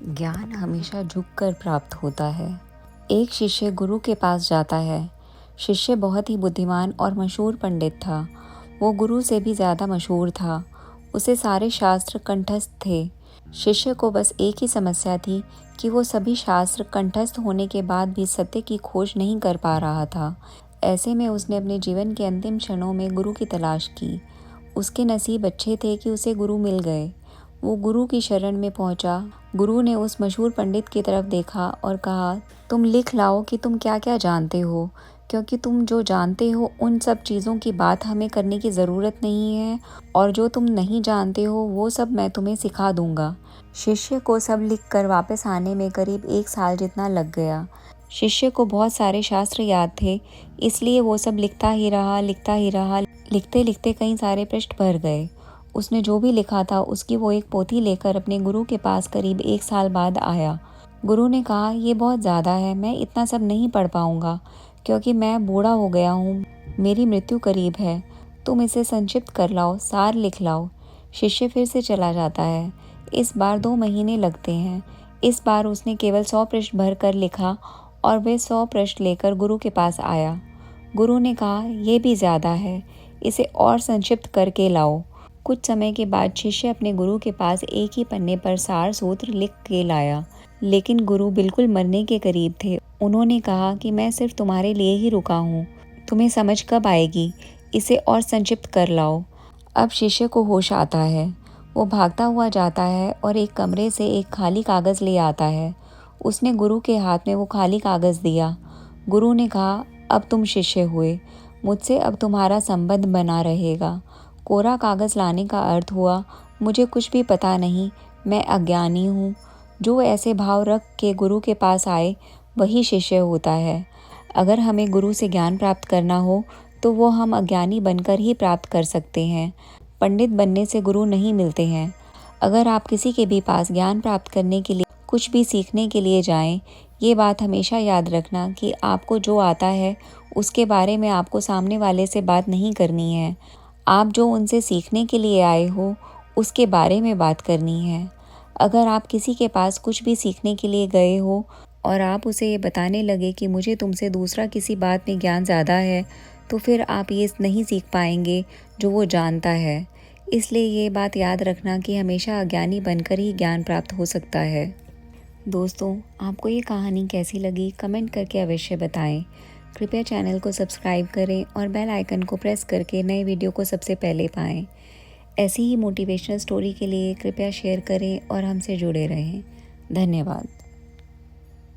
ज्ञान हमेशा झुककर प्राप्त होता है। एक शिष्य गुरु के पास जाता है। शिष्य बहुत ही बुद्धिमान और मशहूर पंडित था। वो गुरु से भी ज़्यादा मशहूर था। उसे सारे शास्त्र कंठस्थ थे। शिष्य को बस एक ही समस्या थी कि वो सभी शास्त्र कंठस्थ होने के बाद भी सत्य की खोज नहीं कर पा रहा था। ऐसे में उसने अपने जीवन के अंतिम क्षणों में गुरु की तलाश की। उसके नसीब अच्छे थे कि उसे गुरु मिल गए। वो गुरु की शरण में पहुंचा। गुरु ने उस मशहूर पंडित की तरफ देखा और कहा, तुम लिख लाओ कि तुम क्या क्या जानते हो, क्योंकि तुम जो जानते हो उन सब चीज़ों की बात हमें करने की ज़रूरत नहीं है, और जो तुम नहीं जानते हो वो सब मैं तुम्हें सिखा दूंगा। शिष्य को सब लिखकर वापस आने में करीब 1 साल जितना लग गया। शिष्य को बहुत सारे शास्त्र याद थे, इसलिए वो सब लिखता ही रहा। लिखते लिखते कई सारे पृष्ठ भर गए। उसने जो भी लिखा था उसकी वो एक पोथी लेकर अपने गुरु के पास करीब 1 साल बाद आया। गुरु ने कहा, ये बहुत ज़्यादा है, मैं इतना सब नहीं पढ़ पाऊँगा, क्योंकि मैं बूढ़ा हो गया हूँ, मेरी मृत्यु करीब है। तुम इसे संक्षिप्त कर लाओ, सार लिख लाओ। शिष्य फिर से चला जाता है। इस बार 2 महीने लगते हैं। इस बार उसने केवल 100 पृष्ठ भर कर लिखा और वे 100 पृष्ठ लेकर गुरु के पास आया। गुरु ने कहा, यह भी ज़्यादा है, इसे और संक्षिप्त करके लाओ। कुछ समय के बाद शिष्य अपने गुरु के पास एक ही पन्ने पर सार सूत्र लिख के लाया, लेकिन गुरु बिल्कुल मरने के करीब थे। उन्होंने कहा कि मैं सिर्फ तुम्हारे लिए ही रुका हूँ, तुम्हें समझ कब आएगी, इसे और संक्षिप्त कर लाओ। अब शिष्य को होश आता है। वो भागता हुआ जाता है और एक कमरे से एक खाली कागज़ ले आता है। उसने गुरु के हाथ में वो खाली कागज़ दिया। गुरु ने कहा, अब तुम शिष्य हुए, मुझसे अब तुम्हारा संबंध बना रहेगा। कोरा कागज़ लाने का अर्थ हुआ, मुझे कुछ भी पता नहीं, मैं अज्ञानी हूँ। जो ऐसे भाव रख के गुरु के पास आए वही शिष्य होता है। अगर हमें गुरु से ज्ञान प्राप्त करना हो तो वो हम अज्ञानी बनकर ही प्राप्त कर सकते हैं। पंडित बनने से गुरु नहीं मिलते हैं। अगर आप किसी के भी पास ज्ञान प्राप्त करने के लिए, कुछ भी सीखने के लिए जाएं, ये बात हमेशा याद रखना कि आपको जो आता है उसके बारे में आपको सामने वाले से बात नहीं करनी है। आप जो उनसे सीखने के लिए आए हो उसके बारे में बात करनी है। अगर आप किसी के पास कुछ भी सीखने के लिए गए हो और आप उसे ये बताने लगे कि मुझे तुमसे दूसरा किसी बात में ज्ञान ज़्यादा है, तो फिर आप ये नहीं सीख पाएंगे जो वो जानता है। इसलिए ये बात याद रखना कि हमेशा अज्ञानी बनकर ही ज्ञान प्राप्त हो सकता है। दोस्तों, आपको ये कहानी कैसी लगी कमेंट करके अवश्य बताएं। कृपया चैनल को सब्सक्राइब करें और बेल आइकन को प्रेस करके नए वीडियो को सबसे पहले पाएं। ऐसी ही मोटिवेशनल स्टोरी के लिए कृपया शेयर करें और हमसे जुड़े रहें। धन्यवाद।